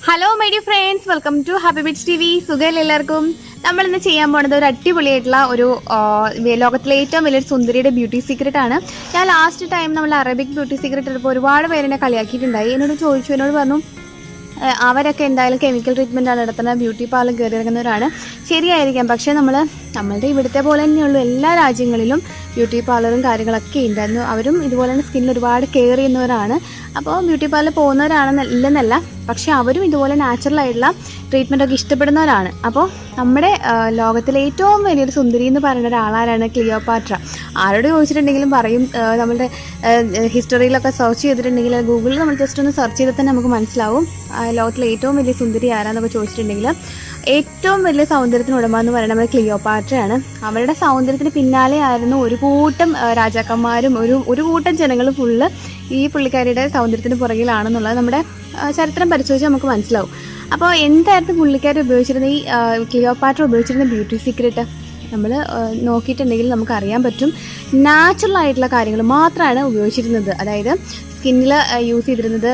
Hello my dear friends, welcome to happybeadstv. സുഖമല്ലേ എല്ലാവർക്കും? നമ്മൾ ഇന്ന് ചെയ്യാൻ പോകുന്നത് ഒരു അടിപൊളിയായിട്ടുള്ള ഒരു ലോകത്തിലെ ഏറ്റവും വലിയൊരു സുന്ദരിയുടെ ബ്യൂട്ടി സീക്രട്ട് ആണ്. ഞാൻ ലാസ്റ്റ് ടൈം നമ്മൾ അറബിക് ബ്യൂട്ടി സീക്രട്ട് എടുപ്പോൾ ഒരുപാട് പേരെന്നെ കളിയാക്കിയിട്ടുണ്ടായി. എന്നോട് പറഞ്ഞു അവരൊക്കെ എന്തായാലും കെമിക്കൽ ട്രീറ്റ്മെൻറ്റാണ് നടത്തുന്നത്, ബ്യൂട്ടി പാർലർ കയറി ഇറങ്ങുന്നവരാണ്. ശരിയായിരിക്കാം, പക്ഷേ നമ്മളുടെ ഇവിടുത്തെ പോലെ തന്നെയുള്ളൂ എല്ലാ രാജ്യങ്ങളിലും ബ്യൂട്ടി പാർലറും കാര്യങ്ങളൊക്കെ ഉണ്ടായിരുന്നു. അവരും ഇതുപോലെ തന്നെ സ്കിന്നിൽ ഒരുപാട് കെയർ ചെയ്യുന്നവരാണ്. അപ്പോൾ ബ്യൂട്ടി പാർലർ പോകുന്നവരാണെന്നില്ലെന്നല്ല, പക്ഷേ അവരും ഇതുപോലെ നാച്ചുറലായിട്ടുള്ള ട്രീറ്റ്മെൻറ്റൊക്കെ ഇഷ്ടപ്പെടുന്നവരാണ്. അപ്പോൾ നമ്മുടെ ലോകത്തിലെ ഏറ്റവും വലിയൊരു സുന്ദരി എന്ന് പറയുന്ന ഒരാളാരാണ്? ക്ലിയോപാട്ര. ആരോട് ചോദിച്ചിട്ടുണ്ടെങ്കിലും പറയും, നമ്മളുടെ ഹിസ്റ്ററിയിലൊക്കെ സെർച്ച് ചെയ്തിട്ടുണ്ടെങ്കിൽ, ഗൂഗിളിൽ നമ്മൾ ജസ്റ്റ് ഒന്ന് സെർച്ച് ചെയ്താൽ തന്നെ നമുക്ക് മനസ്സിലാവും ലോകത്തിലെ ഏറ്റവും വലിയ സുന്ദരി ആരാന്നൊക്കെ ചോദിച്ചിട്ടുണ്ടെങ്കിൽ ഏറ്റവും വലിയ സൗന്ദര്യത്തിന് ഉടമ എന്ന് പറയുന്നത് നമ്മുടെ ക്ലിയോപാട്രയാണ്. അവരുടെ സൗന്ദര്യത്തിന് പിന്നാലെ ആയിരുന്നു ഒരു കൂട്ടം രാജാക്കന്മാരും ഒരു കൂട്ടം ജനങ്ങളും ഫുള്ള് ഈ പുള്ളിക്കാരിയുടെ സൗന്ദര്യത്തിന് പുറകിലാണെന്നുള്ളത് നമ്മുടെ ചരിത്രം പരിശോധിച്ച് നമുക്ക് മനസ്സിലാവും. അപ്പോൾ എന്തായിരുന്നു പുള്ളിക്കാരി ഉപയോഗിച്ചിരുന്ന ഈ ക്ലിയോപാട്ര ഉപയോഗിച്ചിരുന്ന ബ്യൂട്ടി സീക്രട്ട് നമ്മൾ നോക്കിയിട്ടുണ്ടെങ്കിൽ നമുക്കറിയാൻ പറ്റും. നാച്ചുറൽ ആയിട്ടുള്ള കാര്യങ്ങൾ മാത്രമാണ് ഉപയോഗിച്ചിരുന്നത്. അതായത് സ്കിന്നിൽ യൂസ് ചെയ്തിരുന്നത്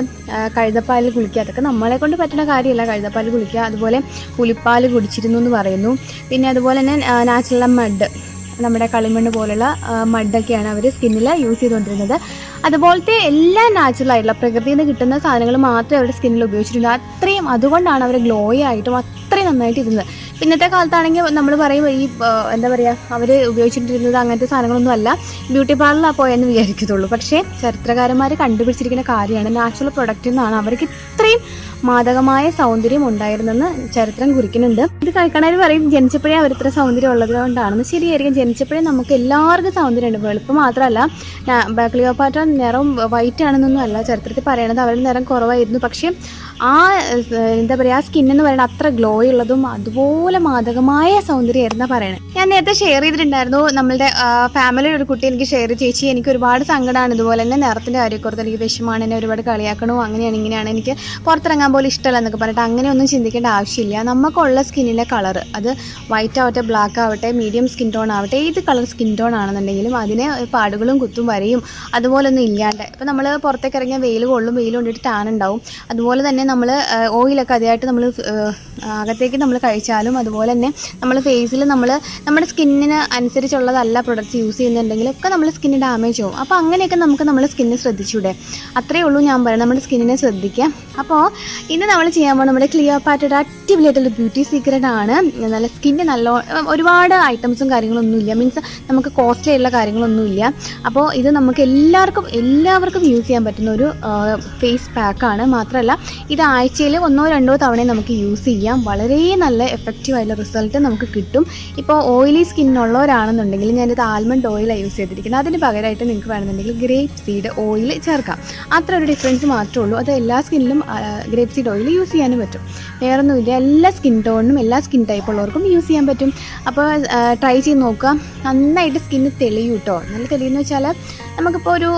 കഴുതപ്പാലിൽ കുളിക്കുക, അതൊക്കെ നമ്മളെ കൊണ്ട് പറ്റുന്ന കാര്യമല്ല. കഴുതപ്പാലിൽ കുളിക്കുക, അതുപോലെ പുലിപ്പാൽ കുടിച്ചിരുന്നു എന്ന് പറയുന്നു. പിന്നെ അതുപോലെ തന്നെ നാച്ചുറൽ മഡ്, നമ്മുടെ കളിമണ്ണ് പോലുള്ള മഡൊക്കെയാണ് അവർ സ്കിന്നിൽ യൂസ് ചെയ്തുകൊണ്ടിരുന്നത്. അതുപോലത്തെ എല്ലാ നാച്ചുറൽ ആയിട്ടുള്ള പ്രകൃതിയിൽ നിന്ന് കിട്ടുന്ന സാധനങ്ങൾ മാത്രമേ അവരുടെ സ്കിന്നിൽ ഉപയോഗിച്ചിരുന്നത്. അത്രയും അതുകൊണ്ടാണ് അവർ ഗ്ലോയി ആയിട്ടും അത്രയും നന്നായിട്ട് ഇരുന്നത്. ഇന്നത്തെ കാലത്താണെങ്കിൽ നമ്മൾ പറയും ഈ എന്താ പറയുക, അവർ ഉപയോഗിച്ചിട്ടിരുന്നത് അങ്ങനത്തെ സാധനങ്ങളൊന്നും അല്ല, ബ്യൂട്ടി പാർലറിലാണ് പോയെന്ന് വിചാരിക്കത്തുള്ളൂ. പക്ഷേ ചരിത്രകാരന്മാർ കണ്ടുപിടിച്ചിരിക്കുന്ന കാര്യമാണ് നാച്ചുറൽ പ്രൊഡക്റ്റ് എന്നാണ്. അവർക്ക് ഇത്രയും മാദകമായ സൗന്ദര്യം ഉണ്ടായിരുന്നെന്ന് ചരിത്രം കുറിക്കുന്നുണ്ട്. ഇത് കഴിക്കണവർ പറയും ജനിച്ചപ്പോഴേ അവർ ഇത്ര സൗന്ദര്യം ഉള്ളത് കൊണ്ടാണെന്ന്. ശരിയായിരിക്കും, ജനിച്ചപ്പോഴേ നമുക്ക് എല്ലാവർക്കും സൗന്ദര്യമുണ്ട്. വെളുപ്പം മാത്രമല്ല, ക്ലിയോപാട്ര നിറം വൈറ്റ് ആണെന്നൊന്നും അല്ല ചരിത്രത്തിൽ പറയണത്. അവരുടെ നിറം കുറവായിരുന്നു. പക്ഷേ ആ എന്താ പറയുക, ആ സ്കിന്നെന്ന് പറയുന്നത് അത്ര ഗ്ലോ ഉള്ളതും അതുപോലെ മാദകമായ സൗന്ദര്യമായിരുന്നു പറയണത്. ഞാൻ നേരത്തെ ഷെയർ ചെയ്തിട്ടുണ്ടായിരുന്നു, നമ്മളുടെ ഫാമിലിയിൽ ഒരു കുട്ടി എനിക്ക് ഷെയർ ചേച്ചി, എനിക്ക് ഒരുപാട് സങ്കടമാണ്, ഇതുപോലെ തന്നെ നിറത്തിൻ്റെ കാര്യക്കുറത്ത് എനിക്ക് വിഷമാണ്, എന്നെ ഒരുപാട് കളിയാക്കണോ, അങ്ങനെയാണ് ഇങ്ങനെയാണ്, എനിക്ക് പുറത്തിറങ്ങാൻ പോലും ഇഷ്ടമല്ല എന്നൊക്കെ പറഞ്ഞിട്ട്. അങ്ങനെയൊന്നും ചിന്തിക്കേണ്ട ആവശ്യമില്ല. നമുക്കുള്ള സ്കിന്നിലെ കളർ, അത് വൈറ്റ് ആവട്ടെ, ബ്ലാക്ക് ആവട്ടെ, മീഡിയം സ്കിൻ ടോൺ ആവട്ടെ, ഏത് കളർ സ്കിൻ ടോൺ ആണെന്നുണ്ടെങ്കിലും അതിനെ പാടുകളും കുത്തും വരയും അതുപോലൊന്നും ഇല്ലാണ്ട്. ഇപ്പോൾ നമ്മൾ പുറത്തേക്ക് ഇറങ്ങിയ വെയിൽ കൊണ്ടിട്ട് ടാൻ ഉണ്ടാവും. അതുപോലെ തന്നെ നമ്മൾ ഓയിലൊക്കെ അതായിട്ട് നമ്മൾ അകത്തേക്ക് നമ്മൾ കഴിച്ചാലും, അതുപോലെ തന്നെ നമ്മൾ ഫേസിൽ നമ്മുടെ സ്കിന്നിന് അനുസരിച്ചുള്ളതല്ല പ്രൊഡക്റ്റ്സ് യൂസ് ചെയ്യുന്നുണ്ടെങ്കിലൊക്കെ നമ്മൾ സ്കിന്ന് ഡാമേജ് ആവും. അപ്പോൾ അങ്ങനെയൊക്കെ നമുക്ക് നമ്മുടെ സ്കിന്നെ ശ്രദ്ധിച്ചൂടെ? അത്രയേ ഉള്ളൂ ഞാൻ പറയാം, നമ്മുടെ സ്കിന്നിനെ ശ്രദ്ധിക്കാം. അപ്പോൾ ഇന്ന് നമ്മൾ ചെയ്യാൻ പോകുന്നത് നമ്മുടെ ക്ലിയോപാട്രയുടെ അടിപൊളിയായിട്ടുള്ള ബ്യൂട്ടി സീക്രട്ട് ആണ്. നല്ല സ്കിന്ന് ഒരുപാട് ഐറ്റംസും കാര്യങ്ങളൊന്നുമില്ല, മീൻസ് നമുക്ക് കോസ്റ്റ്ലി ആയിട്ടുള്ള കാര്യങ്ങളൊന്നുമില്ല. അപ്പോൾ ഇത് നമുക്ക് എല്ലാവർക്കും യൂസ് ചെയ്യാൻ പറ്റുന്ന ഒരു ഫേസ് പാക്കാണ്. മാത്രമല്ല ഇത് ആഴ്ചയിൽ 1-2 തവണ നമുക്ക് യൂസ് ചെയ്യാം. വളരെ നല്ല എഫക്റ്റീവായിട്ടുള്ള റിസൾട്ട് നമുക്ക് കിട്ടും. ഇപ്പോൾ ഓയിലി സ്കിന്നുള്ളവരാണെന്നുണ്ടെങ്കിൽ ഞാനിത് ആൽമണ്ട് ഓയിലാണ് യൂസ് ചെയ്തിരിക്കുന്നത്. അതിന് പകരമായിട്ട് നിങ്ങൾക്ക് വേണമെന്നുണ്ടെങ്കിൽ ഗ്രേപ്പ് സീഡ് ഓയിൽ ചേർക്കാം. അത്ര ഒരു ഡിഫറൻസ് മാത്രമേ ഉള്ളൂ. അത് എല്ലാ സ്കിന്നിലും ഗ്രേപ്പ് സീഡ് ഓയിൽ യൂസ് ചെയ്യാനും പറ്റും, വേറൊന്നുമില്ല. എല്ലാ സ്കിൻ ടോണിനും എല്ലാ സ്കിൻ ടൈപ്പ് ഉള്ളവർക്കും യൂസ് ചെയ്യാൻ പറ്റും. അപ്പോൾ ട്രൈ ചെയ്ത് നോക്കുക. നന്നായിട്ട് സ്കിന്ന് തെളിയും കേട്ടോ. നല്ല തെളിയെന്ന് വെച്ചാൽ നമുക്കിപ്പോൾ ഒരു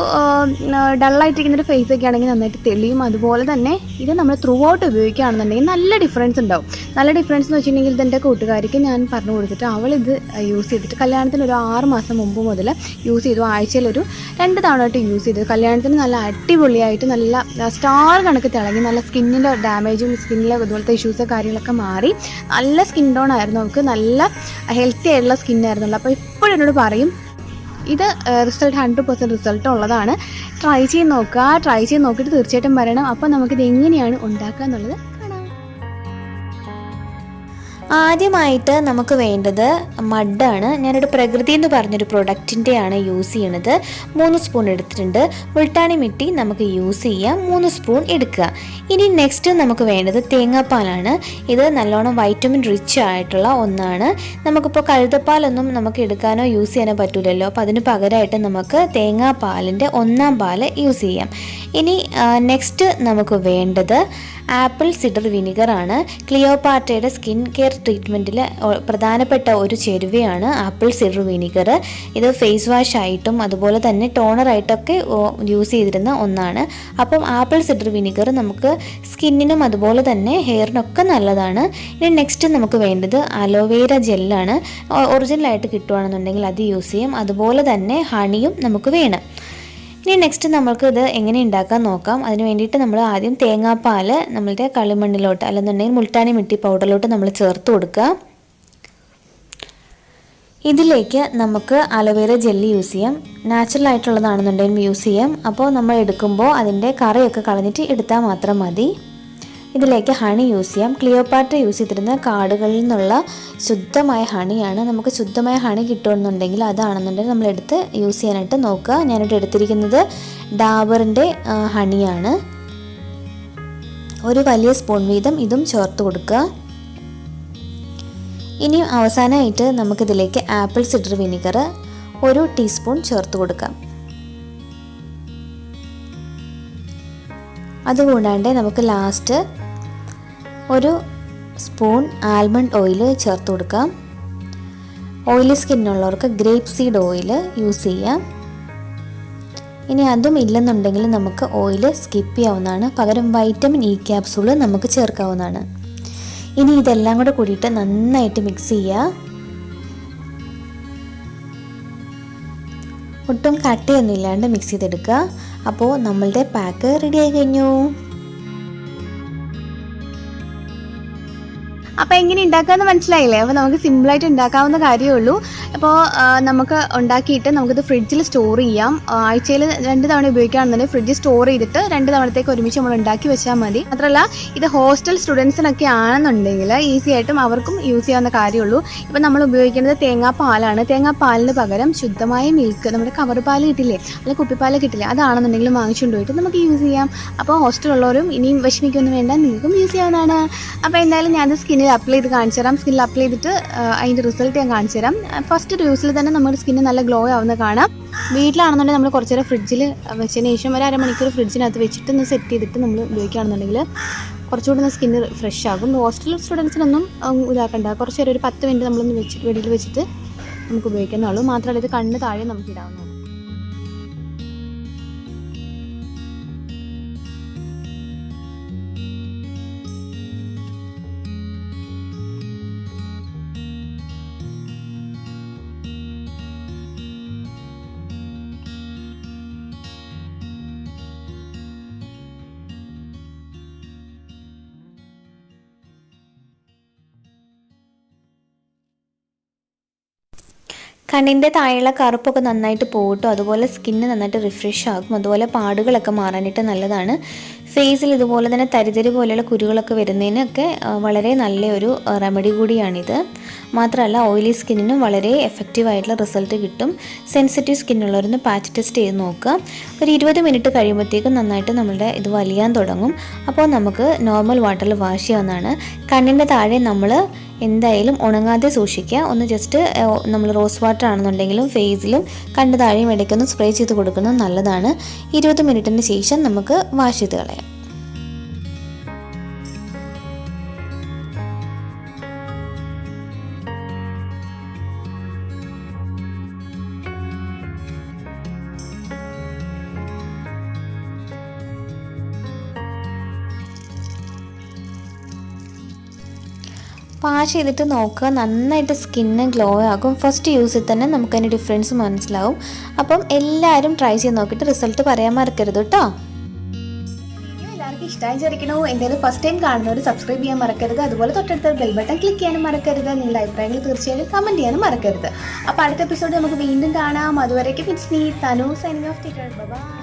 ഡള്ളായിട്ടിരിക്കുന്നൊരു ഫേസൊക്കെ ആണെങ്കിൽ നന്നായിട്ട് തെളിയും. അതുപോലെ തന്നെ ഇത് നമ്മൾ ത്രൂ ഔട്ട് ഉപയോഗിക്കുകയാണെന്നുണ്ടെങ്കിൽ നല്ല ഡിഫറൻസ് ഉണ്ടാവും. നല്ല ഡിഫറൻസ് എന്ന് വെച്ചിട്ടുണ്ടെങ്കിൽ ഇതെൻ്റെ കൂട്ടുകാരിക്ക് ഞാൻ പറഞ്ഞു കൊടുത്തിട്ട് അവളിത് യൂസ് ചെയ്തിട്ട് കല്യാണത്തിന് ഒരു 6 മാസം മുമ്പ് മുതൽ യൂസ് ചെയ്തു. ആഴ്ചയിൽ ഒരു 2 തവണയായിട്ട് യൂസ് ചെയ്തു. കല്യാണത്തിന് നല്ല അടിപൊളിയായിട്ട് നല്ല സ്റ്റാർ കണക്ക് തിളങ്ങി, നല്ല സ്കിന്നിൻ്റെ ഡാമേജും സ്കിന്നിലെ അതുപോലത്തെ ഇഷ്യൂസ് കാര്യങ്ങളൊക്കെ മാറി നല്ല സ്കിൻ ടോൺ ആയിരുന്നു. നമുക്ക് നല്ല ഹെൽത്തി ആയിട്ടുള്ള സ്കിന്നായിരുന്നുള്ളൂ. അപ്പോൾ ഇപ്പോഴും എന്നോട് പറയും ഇത് റിസൾട്ട് 100% റിസൾട്ട് ഉള്ളതാണ്. ട്രൈ ചെയ്ത് നോക്കിയിട്ട് തീർച്ചയായിട്ടും പറയണം. അപ്പോൾ നമുക്കിത് എങ്ങനെയാണ് ഉണ്ടാക്കുക എന്നുള്ളത് കാണാം. ആദ്യമായിട്ട് നമുക്ക് വേണ്ടത് മഡാണ്. ഞാനൊരു പ്രകൃതി എന്ന് പറഞ്ഞൊരു പ്രൊഡക്റ്റിൻ്റെയാണ് യൂസ് ചെയ്യണത്. 3 സ്പൂൺ എടുത്തിട്ടുണ്ട്. മുൾട്ടാണി മിട്ടി നമുക്ക് യൂസ് ചെയ്യാം, 3 സ്പൂൺ എടുക്കുക. ഇനി നെക്സ്റ്റ് നമുക്ക് വേണ്ടത് തേങ്ങാപ്പാലാണ്. ഇത് നല്ലോണം വൈറ്റമിൻ റിച്ച് ആയിട്ടുള്ള ഒന്നാണ്. നമുക്കിപ്പോൾ കഴുതപ്പാലൊന്നും നമുക്ക് എടുക്കാനോ യൂസ് ചെയ്യാനോ പറ്റില്ലല്ലോ. അപ്പോൾ അതിന് പകരമായിട്ട് നമുക്ക് തേങ്ങാപ്പാലിൻ്റെ 1-ാം പാൽ യൂസ് ചെയ്യാം. ഇനി നെക്സ്റ്റ് നമുക്ക് വേണ്ടത് ആപ്പിൾ സിഡർ വിനിഗറാണ്. ക്ലിയോപാട്രയുടെ സ്കിൻ കെയർ ട്രീറ്റ്മെൻറ്റിൽ പ്രധാനപ്പെട്ട ഒരു ചേരുവയാണ് ആപ്പിൾ സിഡർ വിനിഗർ. ഇത് ഫേസ് വാഷ് ആയിട്ടും അതുപോലെ തന്നെ ടോണറായിട്ടൊക്കെ യൂസ് ചെയ്തിരുന്ന ഒന്നാണ്. അപ്പം ആപ്പിൾ സിഡർ വിനിഗർ നമുക്ക് സ്കിന്നിനും അതുപോലെ തന്നെ ഹെയറിനൊക്കെ നല്ലതാണ്. ഇനി നെക്സ്റ്റ് നമുക്ക് വേണ്ടത് അലോവേര ജെല്ലാണ്. ഒറിജിനലായിട്ട് കിട്ടുകയാണെന്നുണ്ടെങ്കിൽ അത് യൂസ് ചെയ്യും. അതുപോലെ തന്നെ ഹണിയും നമുക്ക് വേണം. ഇനി നെക്സ്റ്റ് നമ്മൾക്ക് ഇത് എങ്ങനെ ഉണ്ടാക്കാൻ നോക്കാം. അതിന് വേണ്ടിയിട്ട് നമ്മൾ ആദ്യം തേങ്ങാപ്പാൽ നമ്മളുടെ കളിമണ്ണിലോട്ട് അല്ലെന്നുണ്ടെങ്കിൽ മുൾട്ടാനി മിട്ടി പൗഡറിലോട്ട് നമ്മൾ ചേർത്ത് കൊടുക്കുക. ഇതിലേക്ക് നമുക്ക് അലോവേര ജെല്ലി യൂസ് ചെയ്യാം. നാച്ചുറൽ ആയിട്ടുള്ളതാണെന്നുണ്ടെങ്കിൽ യൂസ് ചെയ്യാം. അപ്പോൾ നമ്മൾ എടുക്കുമ്പോൾ അതിൻ്റെ കറയൊക്കെ കളഞ്ഞിട്ട് എടുത്താൽ മാത്രം മതി. ഇതിലേക്ക് ഹണി യൂസ് ചെയ്യാം. ക്ലിയോപാട്ര യൂസ് ചെയ്തിരുന്ന കാടുകളിൽ നിന്നുള്ള ശുദ്ധമായ ഹണിയാണ്. നമുക്ക് ശുദ്ധമായ ഹണി കിട്ടുമെന്നുണ്ടെങ്കിൽ അതാണെന്നുണ്ടെങ്കിൽ നമ്മളെടുത്ത് യൂസ് ചെയ്യാനായിട്ട് നോക്കുക. ഞാനിവിടെ എടുത്തിരിക്കുന്നത് ഡാബറിൻ്റെ ഹണിയാണ്. ഒരു വലിയ സ്പൂൺ വീതം ഇതും ചേർത്ത് കൊടുക്കുക. ഇനി അവസാനമായിട്ട് നമുക്കിതിലേക്ക് ആപ്പിൾ സിഡർ വിനിഗർ 1 ടീസ്പൂൺ ചേർത്ത് കൊടുക്കാം. അതുകൂടാണ്ട് നമുക്ക് ലാസ്റ്റ് 1 സ്പൂൺ ആൽമണ്ട് ഓയിൽ ചേർത്ത് കൊടുക്കാം. ഓയിലി സ്കിന്നുള്ളവർക്ക് ഗ്രേപ്പ് സീഡ് ഓയിൽ യൂസ് ചെയ്യാം. ഇനി അതും ഇല്ലെന്നുണ്ടെങ്കിൽ നമുക്ക് ഓയിൽ സ്കിപ്പ് ചെയ്യാവുന്നതാണ്. പകരം വൈറ്റമിൻ ഇ ക്യാപ്സൂൾ നമുക്ക് ചേർക്കാവുന്നതാണ്. ഇനി ഇതെല്ലാം കൂടെ കൂടിയിട്ട് നന്നായിട്ട് മിക്സ് ചെയ്യുക. ഒട്ടും കട്ടിയൊന്നും ഇല്ലാണ്ട് മിക്സ് ചെയ്തെടുക്കുക. അപ്പോൾ നമ്മളുടെ പാക്ക് റെഡി ആയി കഴിഞ്ഞു. അപ്പോൾ എങ്ങനെ ഉണ്ടാക്കാമെന്ന് മനസ്സിലായില്ലേ? അപ്പോൾ നമുക്ക് സിമ്പിളായിട്ട് ഉണ്ടാക്കാവുന്ന കാര്യമേ ഉള്ളൂ. അപ്പോൾ നമുക്ക് ഉണ്ടാക്കിയിട്ട് നമുക്കിത് ഫ്രിഡ്ജിൽ സ്റ്റോർ ചെയ്യാം. ആഴ്ചയിൽ 2 തവണ ഉപയോഗിക്കുകയാണെന്നുണ്ടെങ്കിൽ ഫ്രിഡ്ജിൽ സ്റ്റോർ ചെയ്തിട്ട് 2 തവണത്തേക്ക് ഒരുമിച്ച് നമ്മൾ ഉണ്ടാക്കി വെച്ചാൽ മതി. മാത്രമല്ല ഇത് ഹോസ്റ്റൽ സ്റ്റുഡൻസിനൊക്കെ ആണെന്നുണ്ടെങ്കിൽ ഈസി ആയിട്ടും അവർക്കും യൂസ് ചെയ്യാവുന്ന കാര്യമുള്ളൂ. ഇപ്പോൾ നമ്മൾ ഉപയോഗിക്കുന്നത് തേങ്ങാപ്പാലാണ്. തേങ്ങാപ്പാലിന് പകരം ശുദ്ധമായ മിൽക്ക്, നമ്മുടെ കവർ പാൽ കിട്ടില്ലേ, അല്ലെങ്കിൽ കുപ്പിപ്പാൽ കിട്ടില്ലേ, അതാണെന്നുണ്ടെങ്കിൽ വാങ്ങിച്ചുകൊണ്ട് പോയിട്ട് നമുക്ക് യൂസ് ചെയ്യാം. അപ്പോൾ ഹോസ്റ്റലുള്ളവരും ഇനിയും വിഷമിക്കൊന്നും വേണ്ട, നിങ്ങൾക്കും യൂസ് ചെയ്യാവുന്നതാണ്. അപ്പോൾ എന്തായാലും ഞാൻ സ്കിന്നിൽ അപ്ലൈ ചെയ്ത് കാണിച്ചു തരാം. സ്കിന്നിൽ അപ്ലൈ ചെയ്തിട്ട് അതിൻ്റെ റിസൾട്ട് ഞാൻ കാണിച്ചു തരാം. ഫസ്റ്റ് യൂസിൽ തന്നെ നമ്മുടെ സ്കിന്ന് നല്ല ഗ്ലോ ആവുന്ന കാണാം. വീട്ടിലാണെന്നുണ്ടെങ്കിൽ നമ്മൾ കുറച്ച് നേരം ഫ്രിഡ്ജിൽ വെച്ചതിന് ശേഷം 1 അരമണിക്കൂർ ഫ്രിഡ്ജിനകത്ത് വെച്ചിട്ട് ഒന്ന് സെറ്റ് ചെയ്തിട്ട് നമ്മൾ ഉപയോഗിക്കുകയാണെന്നുണ്ടെങ്കിൽ കുറച്ചുകൂടി സ്കിന്ന് ഫ്രഷ് ആകും. ഹോസ്റ്റൽ സ്റ്റുഡൻസിനൊന്നും ഇതാക്കണ്ട. കുറച്ച് നേരം ഒരു 10 മിനിറ്റ് നമ്മളൊന്ന് വെച്ചിട്ട് വെളിയിൽ വെച്ചിട്ട് നമുക്ക് ഉപയോഗിക്കാവുന്നതാണ്. മാത്രമല്ല ഇത് കണ്ണ് താഴെ നമുക്ക് ഇടാവുന്നതാണ്. കണ്ണിൻ്റെ താഴെയുള്ള കറുപ്പൊക്കെ നന്നായിട്ട് പോകട്ടോ. അതുപോലെ സ്കിന്ന് നന്നായിട്ട് റിഫ്രഷ് ആകും. അതുപോലെ പാടുകളൊക്കെ മാറാനായിട്ട് നല്ലതാണ്. ഫേസിൽ ഇതുപോലെ തന്നെ തരിതരി പോലെയുള്ള കുരുകളൊക്കെ വരുന്നതിനൊക്കെ വളരെ നല്ലൊരു റെമഡി കൂടിയാണിത്. മാത്രമല്ല ഓയിലി സ്കിന്നിനും വളരെ എഫക്റ്റീവായിട്ടുള്ള റിസൾട്ട് കിട്ടും. സെൻസിറ്റീവ് സ്കിന്നുള്ളവരൊന്ന് പാച്ച് ടെസ്റ്റ് ചെയ്ത് നോക്കുക. ഒരു 20 മിനിറ്റ് കഴിയുമ്പോഴത്തേക്കും നന്നായിട്ട് നമ്മളുടെ ഇത് വലിയാൻ തുടങ്ങും. അപ്പോൾ നമുക്ക് നോർമൽ വാട്ടറിൽ വാഷ് ചെയ്യാവുന്നതാണ്. കണ്ണിൻ്റെ താഴെ നമ്മൾ എന്തായാലും ഉണങ്ങാതെ സൂക്ഷിക്കുക. ഒന്ന് ജസ്റ്റ് നമ്മൾ റോസ് വാട്ടർ ആണെന്നുണ്ടെങ്കിലും ഫേസിലും കണ്ണ് താഴെയും ഇടയ്ക്കൊന്ന് സ്പ്രേ ചെയ്ത് കൊടുക്കുന്നത് നല്ലതാണ്. 20 മിനിറ്റിന് ശേഷം നമുക്ക് വാഷ് ചെയ്ത് കളയാം. വാഷ് ചെയ്തിട്ട് നോക്കുക, നന്നായിട്ട് സ്കിന്ന് ഗ്ലോ ആകും. ഫസ്റ്റ് യൂസിൽ തന്നെ നമുക്കതിൻ്റെ ഡിഫറൻസ് മനസ്സിലാവും. അപ്പം എല്ലാവരും ട്രൈ ചെയ്ത് നോക്കിയിട്ട് റിസൾട്ട് പറയാൻ മറക്കരുത് കേട്ടോ. എല്ലാവർക്കും ഇഷ്ടമായി വിചാരിക്കണോ? എന്തായാലും ഫസ്റ്റ് ടൈം കാണുന്നവർ സബ്സ്ക്രൈബ് ചെയ്യാൻ മറക്കരുത്. അതുപോലെ തൊട്ടടുത്ത ബെൽ ബട്ടൺ ക്ലിക്ക് ചെയ്യാനും മറക്കരുത്. നിങ്ങളുടെ അഭിപ്രായങ്ങൾ തീർച്ചയായും കമൻറ്റ് ചെയ്യാനും മറക്കരുത്. അപ്പോൾ അടുത്ത എപ്പിസോഡ് നമുക്ക് വീണ്ടും കാണാം. അതുവരേക്കും it's me Tanu signing off. By.